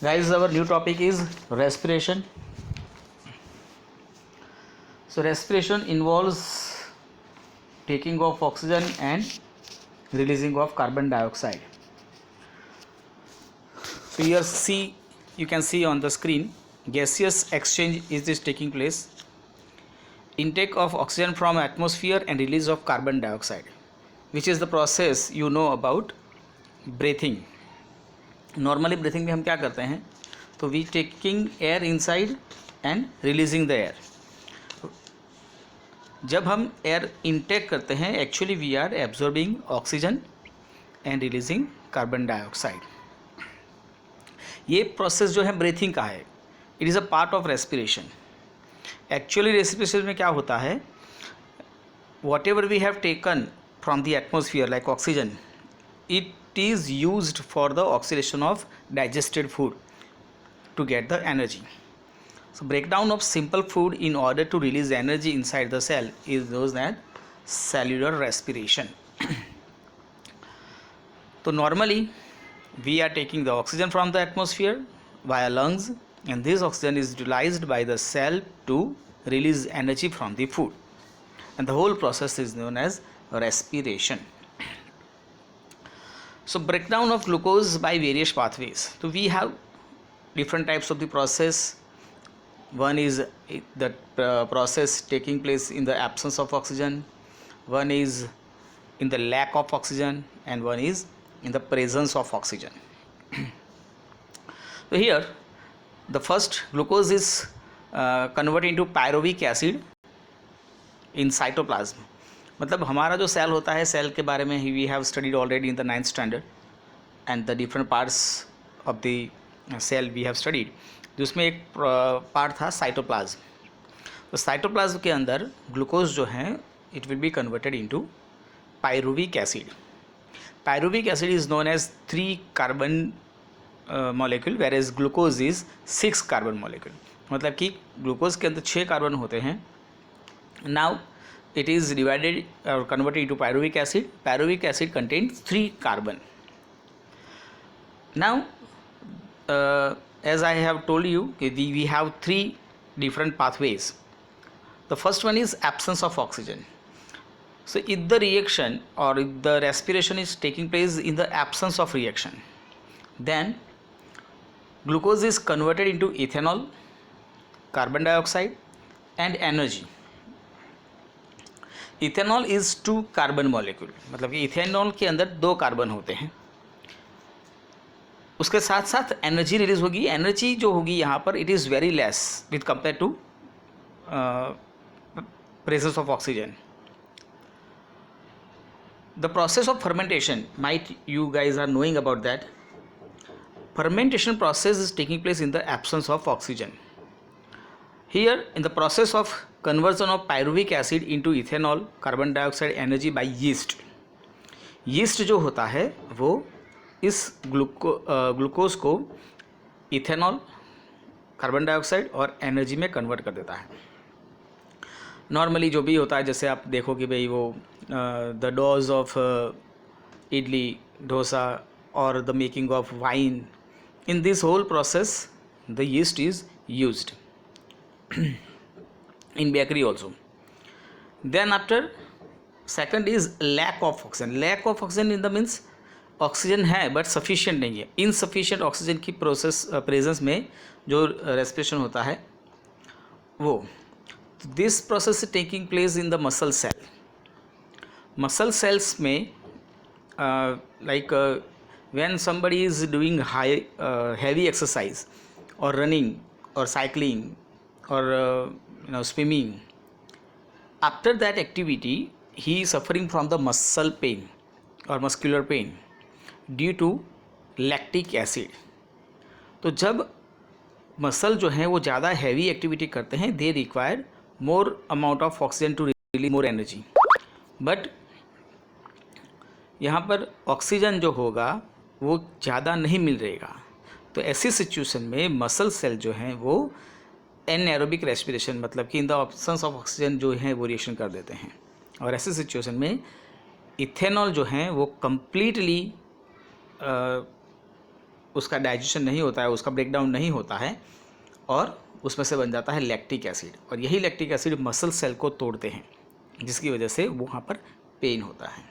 Guys, our new topic is respiration. So respiration involves taking of oxygen and releasing of carbon dioxide. So here you can see on the screen, gaseous exchange is taking place. Intake of oxygen from atmosphere and release of carbon dioxide, which is the process you know about breathing. Normally breathing में हम क्या करते हैं, तो we taking air inside and releasing the air. जब हम air intake करते हैं, actually we are absorbing oxygen and releasing carbon dioxide. ये प्रोसेस जो है ब्रीथिंग का है. It is a part of respiration. Actually respiration में क्या होता है, whatever we have taken from the atmosphere like oxygen, it is used for the oxidation of digested food to get the energy. So breakdown of simple food in order to release energy inside the cell is known as cellular respiration. So normally we are taking the oxygen from the atmosphere via lungs, and this oxygen is utilized by the cell to release energy from the food, and the whole process is known as respiration. So breakdown of glucose by various pathways. So we have different types of the process. One is the process taking place in the absence of oxygen, one is in the lack of oxygen, and one is in the presence of oxygen. So here the first, glucose is converted into pyruvic acid in cytoplasm. मतलब हमारा जो cell होता है, cell के बारे में ही we have studied already in the 9th standard, and the different parts of the cell we have studied. जिसमें एक पार्ट था साइटोप्लाज्म. तो साइटोप्लाज्म के अंदर ग्लूकोज जो है, it will be converted into pyruvic acid. Pyruvic acid is known as 3 carbon molecule, whereas glucose is 6 carbon molecule. मतलब कि ग्लूकोज के अंदर 6 कार्बन होते हैं. Now it is divided or converted into pyruvic acid. Pyruvic acid contains 3 carbon. Now as I have told you, we have 3 different pathways. The first one is absence of oxygen. So if the reaction or if the respiration is taking place in the absence of reaction, then glucose is converted into ethanol, carbon dioxide and energy. Ethanol is 2 carbon molecule. मतलब कि ethanol के अंदर 2 carbon होते हैं. उसके साथ साथ energy release होगी. एनर्जी जो होगी यहाँ पर, it is very less with compare to presence of oxygen. The process of fermentation, might you guys are knowing about that. Fermentation process is taking place in the absence of oxygen. Here in the process of conversion of pyruvic acid into ethanol, carbon dioxide, energy by yeast. yeast जो होता है वो इस glucose को ethanol, carbon dioxide और energy में convert कर देता है. नॉर्मली जो भी होता है, जैसे आप देखो कि भाई वो the doughs of idli, dosa और the making of wine, in this whole process the yeast is used. In bakery also. Then after, second is lack of oxygen. Lack of oxygen in the means oxygen है but sufficient नहीं है. Insufficient oxygen की presence में जो respiration होता है वो, this process is taking place in the muscle cell. Muscle cells में like when somebody is doing heavy exercise or running or cycling or swimming, after that activity he is suffering from the muscle pain or muscular pain due to lactic acid. तो जब muscle जो हैं वो ज़्यादा heavy activity करते हैं, they require more amount of oxygen to release more energy. But यहाँ पर ऑक्सीजन जो होगा वो ज़्यादा नहीं मिल रहेगा. तो ऐसी सिचुएशन में मसल सेल जो हैं वो एनएरोबिक रेस्पिरेशन, मतलब कि in the absence of oxygen जो है वो रिएक्शन कर देते हैं. और ऐसी सिचुएशन में इथेनॉल जो है वो कम्प्लीटली उसका डाइजेशन नहीं होता है, उसका ब्रेकडाउन नहीं होता है, और उसमें से बन जाता है लैक्टिक एसिड, और यही लैक्टिक एसिड मसल सेल को तोड़ते हैं, जिसकी वजह से वहाँ पर पेन होता है।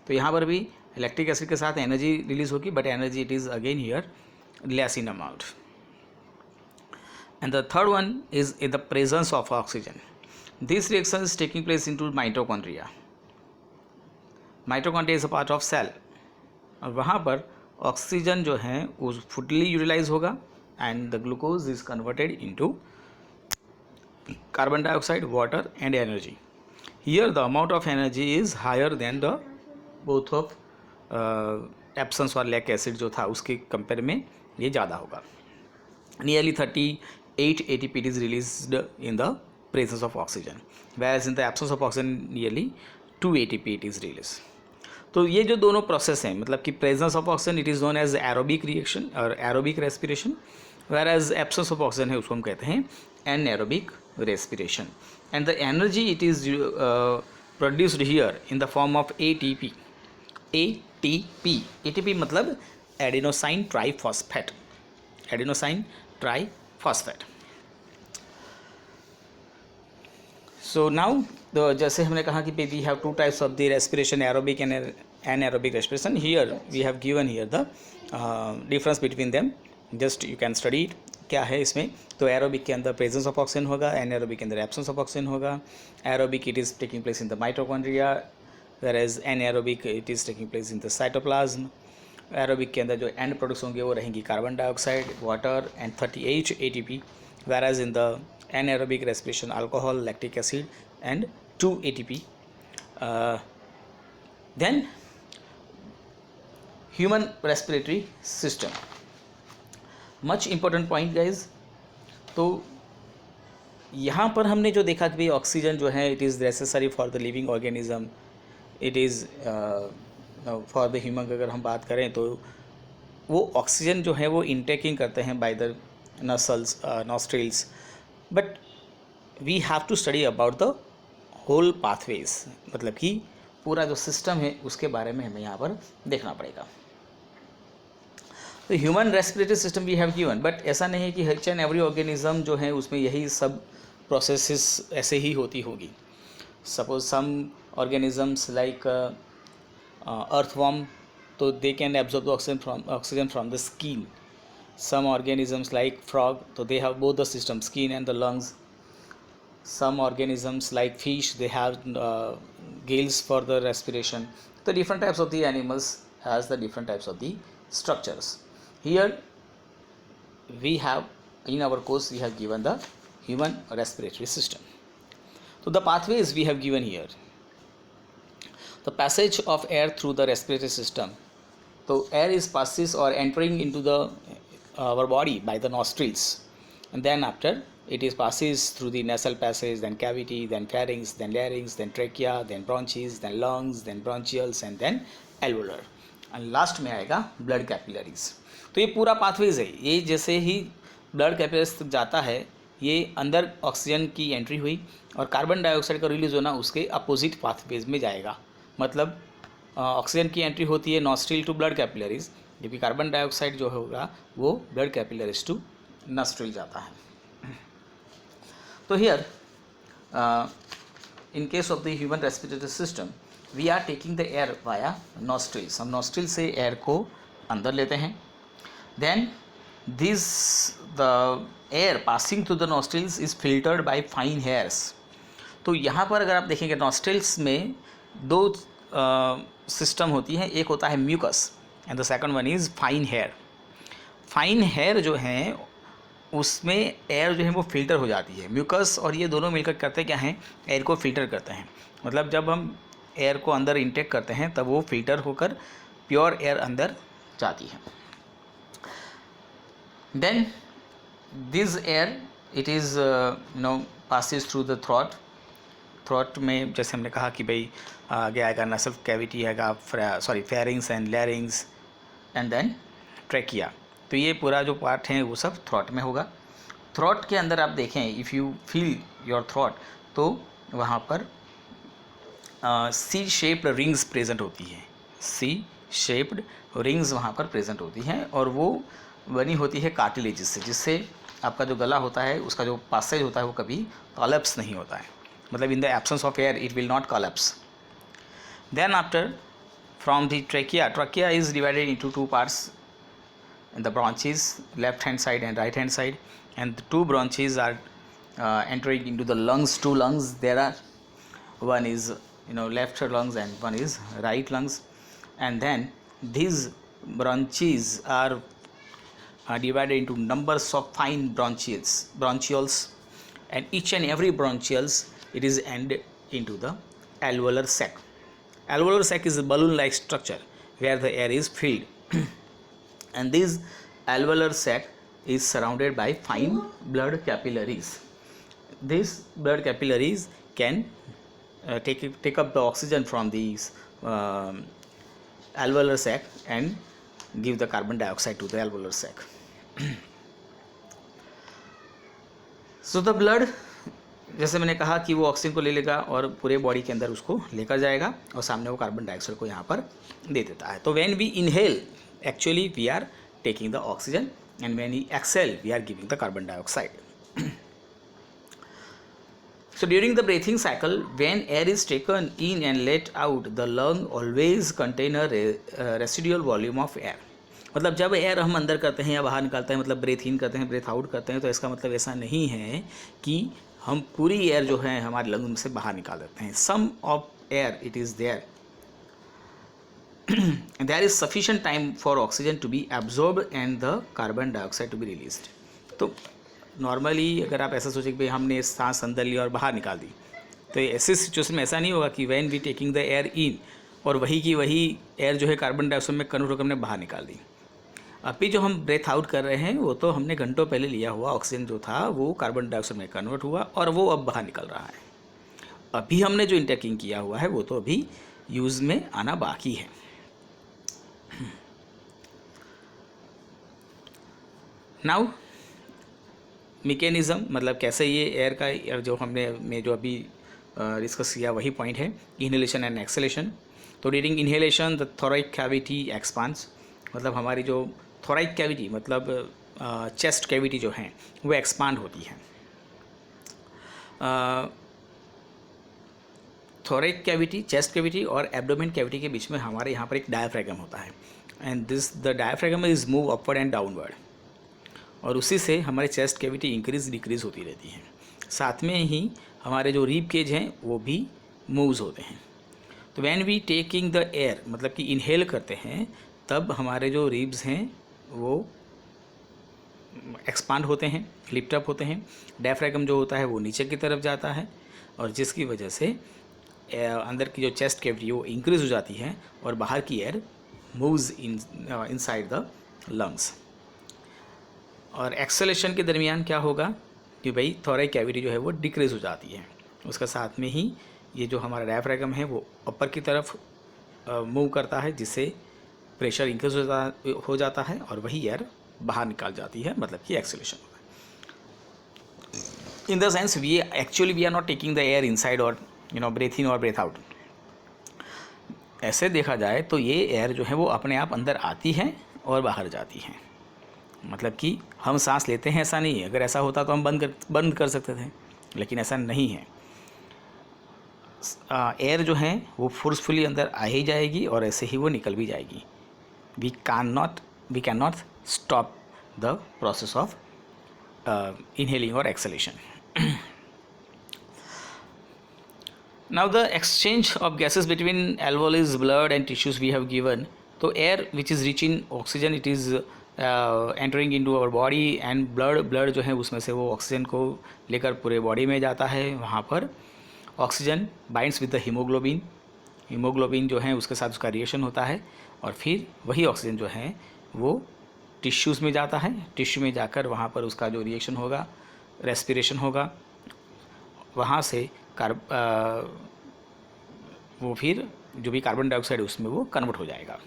तो यहाँ पर भी लैक्टिक एसिड के साथ एनर्जी रिलीज होगी, but energy it is again here less in amount. And the third one is in the presence of oxygen. This reaction is taking place into mitochondria. Mitochondria is a part of cell, और वहाँ पर oxygen जो है वो fully utilise होगा, and the glucose is converted into carbon dioxide, water and energy. Here the amount of energy is higher than the both of absence और lactic acid जो था उसके कंपेयर में ये ज़्यादा होगा. Nearly 38 ATP is released in the presence of oxygen, whereas in the absence of oxygen nearly 2 ATP it is released. तो ये जो दोनों प्रोसेस हैं, मतलब कि presence of oxygen it is known as aerobic reaction और aerobic respiration, whereas absence of oxygen है उसको हम कहते हैं anaerobic respiration. And the energy it is produced here in the form of ATP. ATP मतलब adenosine triphosphate. Adenosine triphosphate. So now जैसे हमने कहा कि we have two types of the respiration, aerobic and anaerobic respiration. Here we have given here the difference between them. Just you can study it. क्या है इसमें? तो aerobic के अंदर प्रेजेंस ऑफ ऑक्सीजन होगा, एनारोबिक के अंदर एब्सेंस ऑफ ऑक्सीजन होगा. Aerobic it is taking place in the mitochondria, whereas anaerobic it is taking place in the cytoplasm. Aerobic के अंदर जो एंड प्रोडक्ट्स होंगे वो रहेंगी carbon dioxide, water and 38 ATP, whereas in the anaerobic respiration alcohol, lactic acid and 2 ATP. Then human respiratory system, much important point guys. तो यहाँ पर हमने जो देखा कि भाई ऑक्सीजन जो है it is necessary for the living organism, it is for the human. अगर हम बात करें तो वो ऑक्सीजन जो है वो इनटेकिंग करते हैं by the nostrils, but we have to study about the whole pathways, मतलब कि पूरा जो सिस्टम है उसके बारे में हमें यहाँ पर देखना पड़ेगा. तो human respiratory system we have given, but ऐसा नहीं है कि हर एंड एवरी ऑर्गेनिज्म जो है उसमें यही सब प्रोसेसेस ऐसे ही होती होगी. Suppose some organisms like earthworm, so they can absorb the oxygen from the skin. Some organisms like frog, so they have both the system, skin and the lungs. Some organisms like fish, they have gills for the respiration. The different types of the animals has the different types of the structures. Here we have, in our course we have given the human respiratory system. So the pathways we have given here. The passage of air through the respiratory system. So air is passes or entering into the our body by the nostrils, and then after it is passes through the nasal passage, then cavity, then pharynx, then larynx, then trachea, then bronchs, then lungs, then bronchioles and then alveolar, and last में आएगा blood capillaries. तो ये पूरा pathways है. ये जैसे ही blood capillaries तक जाता है, ये अंदर ऑक्सीजन की एंट्री हुई और कार्बन डाइऑक्साइड का रिलीज होना उसके अपोजिट पाथवेज में जाएगा. मतलब ऑक्सीजन की एंट्री होती है नॉस्ट्रिल टू ब्लड कैपिलरीज, जबकि कार्बन डाइऑक्साइड जो होगा वो ब्लड कैपिलरीज टू नॉस्ट्रिल जाता है. तो here in case of the human respiratory system we are taking the air via nostrils. हम नॉस्ट्रिल से एयर को अंदर लेते हैं. Then this the air passing through the nostrils is filtered by fine hairs. तो यहाँ पर अगर आप देखेंगे नॉस्ट्रिल्स में दो सिस्टम होती है, एक होता है mucus and the second one is fine hair. Fine hair जो है उसमें एयर जो है वो फिल्टर हो जाती है. म्यूकस और ये दोनों मिलकर करते क्या हैं, एयर को फिल्टर करते हैं. मतलब जब हम एयर को अंदर इंटेक करते हैं तब वो फिल्टर होकर प्योर एयर अंदर जाती है. Then this air it is passes through the throat. Throat में जैसे हमने कहा कि भाई आगे आएगा नसल कैविटी आएगा, pharynx and larynx and then trachea. तो ये पूरा जो पार्ट है वो सब थ्रोट में होगा. थ्रोट के अंदर आप देखें, if you feel your throat, तो वहाँ पर सी शेप्ड रिंग्स प्रेजेंट होती है. सी शेप्ड रिंग्स वहाँ पर प्रेजेंट होती हैं और वो बनी होती है कार्टिलेज से, जिससे आपका जो गला होता है उसका जो पासेज होता है वो कभी कॉलेप्स नहीं होता है, मतलब in the absence of air it will not collapse. Then after from the trachea is divided into two parts, the branches left hand side and right hand side, and the two branches are entering into the lungs. Two lungs there are, one is left lungs and one is right lungs, and then these branches are divided into numbers of fine bronchioles, and each and every bronchioles it is ended into the alveolar sac. Alveolar sac is a balloon like structure where the air is filled and this alveolar sac is surrounded by fine blood capillaries. These blood capillaries can take up the oxygen from these alveolar sac and give the carbon dioxide to the alveolar sac. So the blood, जैसे मैंने कहा कि वो oxygen को ले लेगा और पूरे बॉडी के अंदर उसको लेकर जाएगा और सामने वो कार्बन डाइऑक्साइड को यहाँ पर दे देता है. तो when we inhale actually we are taking the oxygen, and when we exhale we are giving the carbon dioxide. So during the breathing cycle, when air is taken in and let out, the lung always contain a residual volume of air. मतलब जब air हम अंदर करते हैं या बाहर निकालते हैं, मतलब ब्रेथ इन करते हैं ब्रेथ आउट करते हैं, तो इसका मतलब ऐसा नहीं है कि हम पूरी एयर जो है हमारे लंग से बाहर निकाल देते हैं. Some of air it is there, there is sufficient time for oxygen to be absorbed and the carbon dioxide to be released. तो नॉर्मली अगर आप ऐसा सोचें कि भाई हमने सांस अंदर ली और बाहर निकाल दी, तो ऐसे सिचुएशन में ऐसा नहीं होगा कि when we taking the air in और वही की वही एयर जो है कार्बन डाइऑक्साइड में कन्वर्ट होकर हमने बाहर निकाल दी. अभी जो हम ब्रेथ आउट कर रहे हैं वो तो हमने घंटों पहले लिया हुआ ऑक्सीजन जो था वो कार्बन डाइऑक्साइड में कन्वर्ट हुआ और वो अब बाहर निकल रहा है. अभी हमने जो इंटेकिंग किया हुआ है वो तो अभी यूज़ में आना बाकी है. नाउ मैकेनिज़्म, मतलब कैसे ये एयर का जो हमने जो अभी डिस्कस किया वही पॉइंट है, इनहेलेशन एंड एक्सहेलेशन. तो during inhalation the thoracic cavity expands, मतलब हमारी जो थोरैक कैविटी मतलब चेस्ट कैविटी जो है वो एक्सपांड होती है. थोरैक कैविटी, चेस्ट कैविटी और एब्डोमेन कैविटी के बीच में हमारे यहाँ पर एक डायफ्रैगम होता है, and the diaphragm is move upward and downward, और उसी से हमारे चेस्ट कैविटी इंक्रीज डिक्रीज होती रहती है. साथ में ही हमारे जो रीब केज हैं वो भी मूव्स होते हैं. तो when we taking the air, मतलब कि इनहेल करते हैं, तब हमारे जो रीब्स हैं वो एक्सपांड होते हैं, लिफ्ट अप होते हैं. डायफ्रैगम जो होता है वो नीचे की तरफ जाता है और जिसकी वजह से अंदर की जो चेस्ट कैविटी वो इंक्रीज हो जाती है और बाहर की air moves inside the lungs. और एक्सेलेशन के दरमियान क्या होगा कि भाई थोरैक कैविटी जो है वो डिक्रीज हो जाती है, उसका साथ में ही ये जो हमारा डायफ्रैगम है वो अपर की तरफ मूव करता है, जिससे प्रेशर इंक्रीज हो जाता है और वही एयर बाहर निकाल जाती है, मतलब कि एक्सेलेशन होता है. In the sense we are not taking the air inside और ब्रेथ इन और ब्रेथ आउट. ऐसे देखा जाए तो ये एयर जो है वो अपने आप अंदर आती है और बाहर जाती है, मतलब कि हम सांस लेते हैं ऐसा नहीं है. अगर ऐसा होता तो हम बंद कर सकते थे, लेकिन ऐसा नहीं है. एयर जो है वो फोर्सफुली अंदर आ ही जाएगी और ऐसे ही वो निकल भी जाएगी. We can not stop the process of inhaling और exhalation. Now the exchange of gases between alveolus, blood and tissues we have given. तो air which is rich in oxygen it is entering into our body, and blood जो है उसमें से वो oxygen को लेकर पूरे बॉडी में जाता है. वहाँ पर oxygen binds with the haemoglobin, haemoglobin जो है उसके साथ उसका रिएक्शन होता है और फिर वही ऑक्सीजन जो है वो टिश्यूज़ में जाता है. टिश्यू में जाकर वहाँ पर उसका जो रिएक्शन होगा, रेस्पिरेशन होगा, वहाँ से वो फिर जो भी कार्बन डाइऑक्साइड है उसमें वो कन्वर्ट हो जाएगा.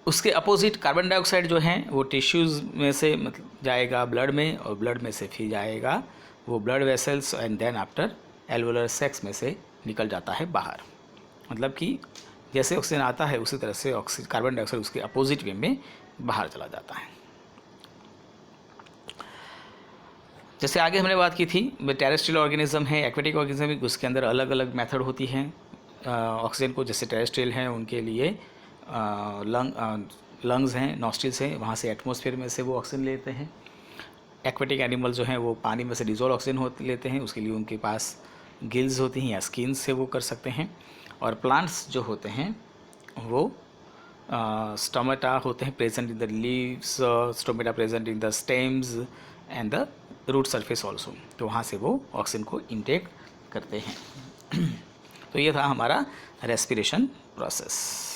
उसके अपोजिट कार्बन डाइऑक्साइड जो है वो टिश्यूज़ में से मतलब जाएगा ब्लड में, और ब्लड में से फिर जाएगा वो blood vessels and then after alveolar sacs में से निकल जाता है बाहर. मतलब कि जैसे ऑक्सीजन आता है उसी तरह से ऑक्सीजन कार्बन डाइऑक्साइड उसके अपोजिट वे में बाहर चला जाता है। जैसे आगे हमने बात की थी टेरेस्ट्रियल ऑर्गेनिज्म है, एक्वेटिक ऑर्गेनिज्म है, उसके अंदर अलग अलग मेथड होती हैं ऑक्सीजन को। जैसे टेरेस्ट्रियल हैं उनके लिए लंग्स हैं, नॉस्ट्रिल्स हैं, वहाँ से एटमॉस्फेयर में से वो ऑक्सीजन लेते हैं। एक्वेटिक एनिमल जो हैं वो पानी में से डिजोल्व ऑक्सीजन लेते हैं, उसके लिए उनके पास गिल्स होती हैं या स्किन से वो कर सकते हैं। और प्लांट्स जो होते हैं वो स्टोमेटा होते हैं present in the leaves, stomata present in the stems and the root surface also, तो वहाँ से वो ऑक्सीजन को इनटेक करते हैं। तो ये था हमारा रेस्पिरेशन प्रोसेस।